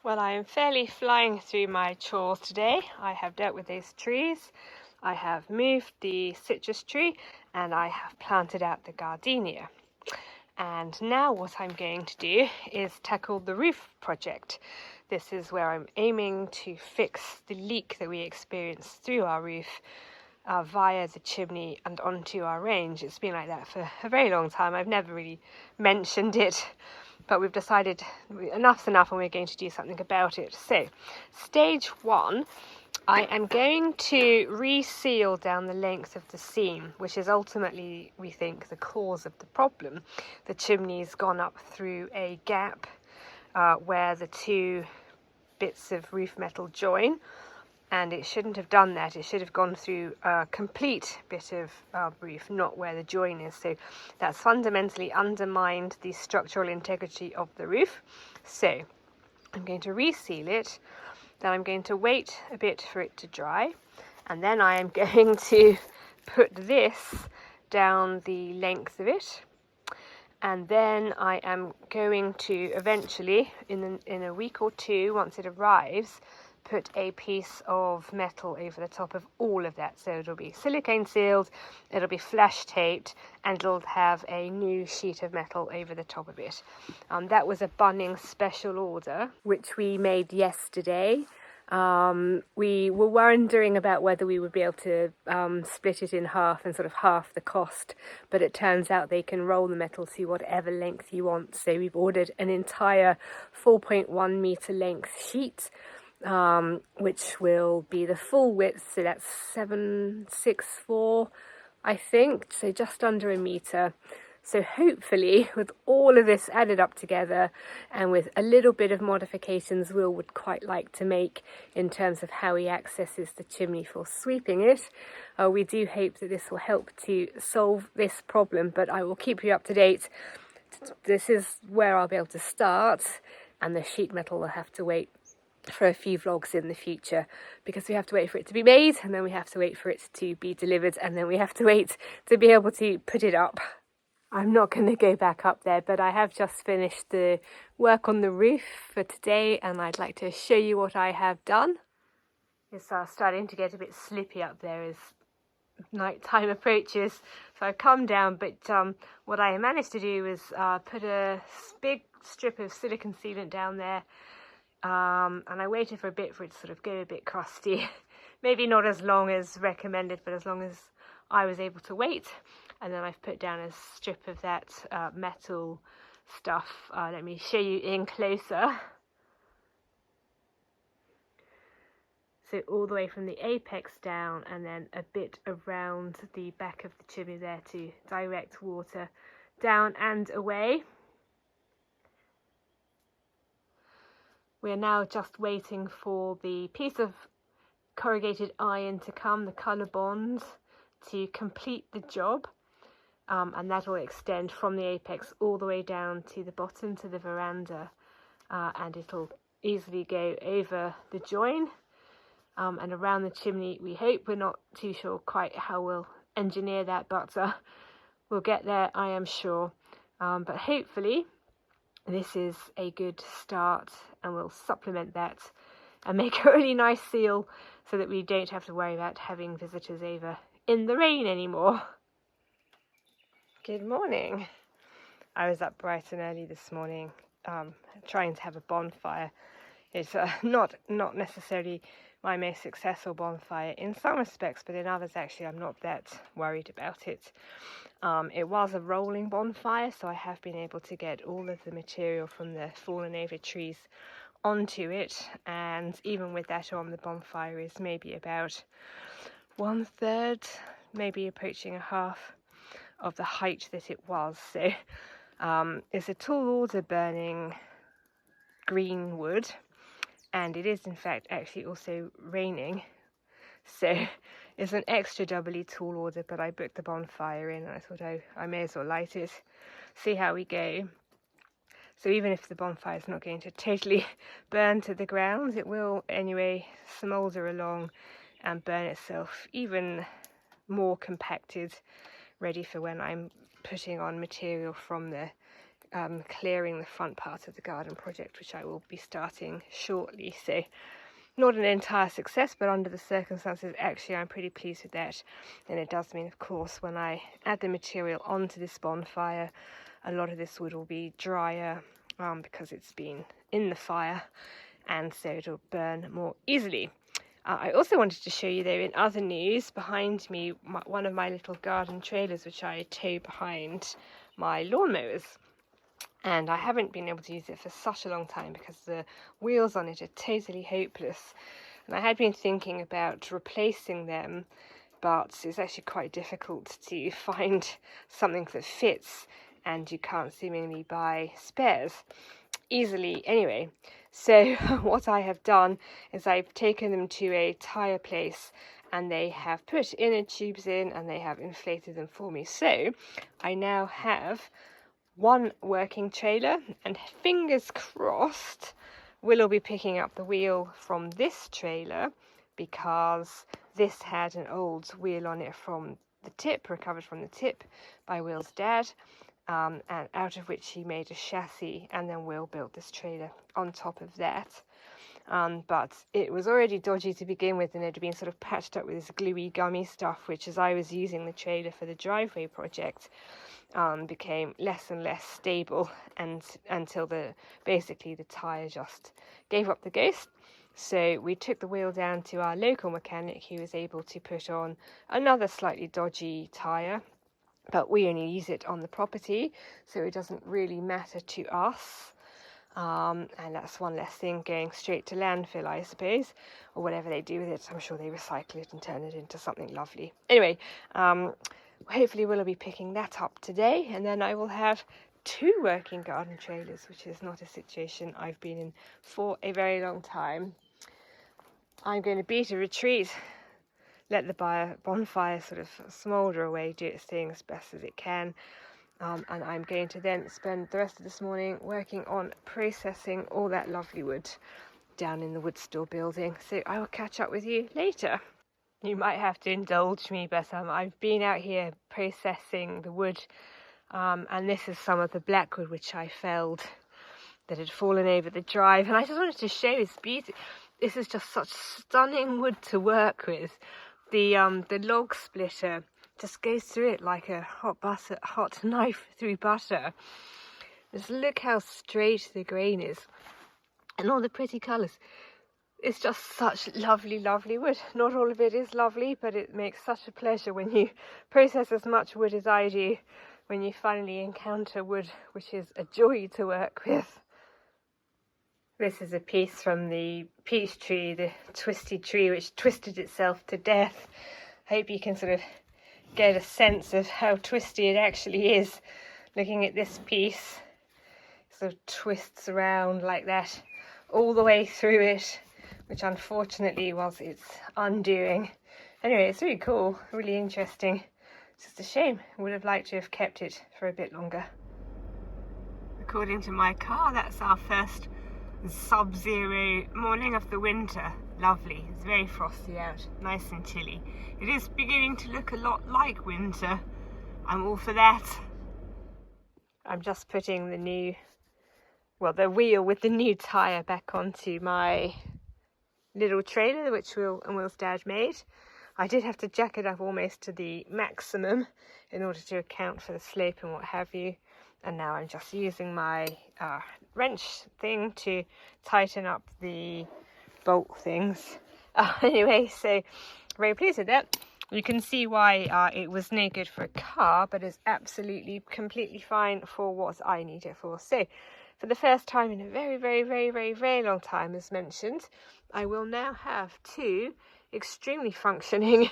Well, I am fairly flying through my chores today. I have dealt with these trees, I have moved the citrus tree, and I have planted out the gardenia. And now what I'm going to do is tackle the roof project. This is where I'm aiming to fix the leak that we experienced through our roof via the chimney and onto our range. It's been like that for a very long time. I've never really mentioned it, but we've decided enough's enough and we're going to do something about it. So, stage one, I am going to reseal down the length of the seam, which is ultimately, we think, the cause of the problem. The chimney's gone up through a gap where the two bits of roof metal join, and it shouldn't have done that. It should have gone through a complete bit of roof, not where the join is. So that's fundamentally undermined the structural integrity of the roof. So I'm going to reseal it, then I'm going to wait a bit for it to dry, and then I am going to put this down the length of it, and then I am going to eventually, in a week or two, once it arrives, put a piece of metal over the top of all of that. So it'll be silicone sealed, it'll be flash taped, and it'll have a new sheet of metal over the top of it. That was a Bunnings special order, which we made yesterday. We were wondering about whether we would be able to split it in half and sort of half the cost, but it turns out they can roll the metal to whatever length you want. So we've ordered an entire 4.1 meter length sheet, which will be the full width, so that's 764, I think, so just under a meter. So hopefully, with all of this added up together and with a little bit of modifications Will would quite like to make in terms of how he accesses the chimney for sweeping it, we do hope that this will help to solve this problem, but I will keep you up to date. This is where I'll be able to start, and the sheet metal will have to wait for a few vlogs in the future, because we have to wait for it to be made, and then we have to wait for it to be delivered, and then we have to wait to be able to put it up. I'm not going to go back up there, but I have just finished the work on the roof for today, and I'd like to show you what I have done. It's starting to get a bit slippy up there as night time approaches, so I've come down, but what I managed to do was put a big strip of silicone sealant down there, and I waited for a bit for it to sort of go a bit crusty. Maybe not as long as recommended, but as long as I was able to wait. And then I've put down a strip of that metal stuff. Let me show you in closer. So all the way from the apex down, and then a bit around the back of the chimney there to direct water down and away. We are now just waiting for the piece of corrugated iron to come, the colour bond, to complete the job. And that will extend from the apex all the way down to the bottom, to the veranda, and it'll easily go over the join and around the chimney. We hope. We're not too sure quite how we'll engineer that, but we'll get there, I am sure. But hopefully this is a good start, and we'll supplement that and make a really nice seal so that we don't have to worry about having visitors over in the rain anymore. Good morning. I was up bright and early this morning, trying to have a bonfire. It's not necessarily my most successful bonfire in some respects, but in others actually I'm not that worried about it. It was a rolling bonfire, so I have been able to get all of the material from the fallen over trees onto it, and even with that on, the bonfire is maybe about 1/3, maybe approaching a half of the height that it was. So it's a tall order burning green wood, and it is in fact actually also raining, so it's an extra doubly tall order, but I booked the bonfire in and I thought, oh, I may as well light it, see how we go. So even if the bonfire is not going to totally burn to the ground, it will anyway smoulder along and burn itself even more compacted, ready for when I'm putting on material from the clearing the front part of the garden project, which I will be starting shortly. So not an entire success, but under the circumstances, actually, I'm pretty pleased with that. And it does mean, of course, when I add the material onto this bonfire, a lot of this wood will be drier because it's been in the fire, and so it'll burn more easily. I also wanted to show you, though, in other news, behind me, one of my little garden trailers, which I tow behind my lawnmowers. And I haven't been able to use it for such a long time because the wheels on it are totally hopeless. And I had been thinking about replacing them, but it's actually quite difficult to find something that fits, and you can't seemingly buy spares easily anyway. So what I have done is I've taken them to a tyre place, and they have put inner tubes in and they have inflated them for me. So I now have one working trailer, and fingers crossed Will be picking up the wheel from this trailer, because this had an old wheel on it from the tip, recovered from the tip by Will's dad, and out of which he made a chassis, and then Will built this trailer on top of that. But it was already dodgy to begin with, and it had been sort of patched up with this gluey gummy stuff, which, as I was using the trailer for the driveway project, became less and less stable, and until basically the tyre just gave up the ghost. So we took the wheel down to our local mechanic, who was able to put on another slightly dodgy tyre, but we only use it on the property, so it doesn't really matter to us. And that's one less thing going straight to landfill, I suppose, or whatever they do with it. I'm sure they recycle it and turn it into something lovely. Anyway, hopefully we'll be picking that up today, and then I will have 2 working garden trailers, which is not a situation I've been in for a very long time. I'm going to beat a retreat, let the bonfire sort of smoulder away, do its thing as best as it can. And I'm going to then spend the rest of this morning working on processing all that lovely wood down in the wood store building. So I will catch up with you later. You might have to indulge me, but I've been out here processing the wood, and this is some of the blackwood which I felled that had fallen over the drive, and I just wanted to show its beauty. This is just such stunning wood to work with. The log splitter just goes through it like a hot knife through butter. Just look how straight the grain is, and all the pretty colours. It's just such lovely, lovely wood. Not all of it is lovely, but it makes such a pleasure when you process as much wood as I do, when you finally encounter wood which is a joy to work with. This is a piece from the peach tree, the twisted tree which twisted itself to death. Hope you can sort of get a sense of how twisty it actually is. Looking at this piece, it sort of twists around like that all the way through it, which unfortunately was its undoing. Anyway, it's really cool, really interesting. It's just a shame. I would have liked to have kept it for a bit longer. According to my car, that's our first sub-zero morning of the winter. Lovely. It's very frosty out, nice and chilly. It is beginning to look a lot like winter. I'm all for that. I'm just putting the wheel with the new tyre back onto my little trailer, which Will and Will's dad made. I did have to jack it up almost to the maximum in order to account for the slope and what have you. And now I'm just using my wrench thing to tighten up the bolt things. Anyway, so very pleased with that. You can see why it was no good for a car, but it's absolutely completely fine for what I need it for. So for the first time in a very, very, very, very, very long time, as mentioned, I will now have 2 extremely functioning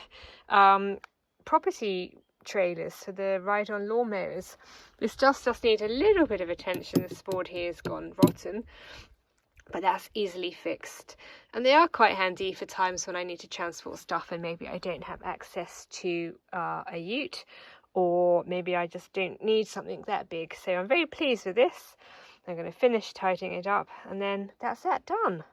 property trailers for the ride-on lawnmowers. This just needs a little bit of attention. The board here has gone rotten, but that's easily fixed, and they are quite handy for times when I need to transport stuff and maybe I don't have access to a ute, or maybe I just don't need something that big. So I'm very pleased with this. I'm going to finish tightening it up, and then that's that done.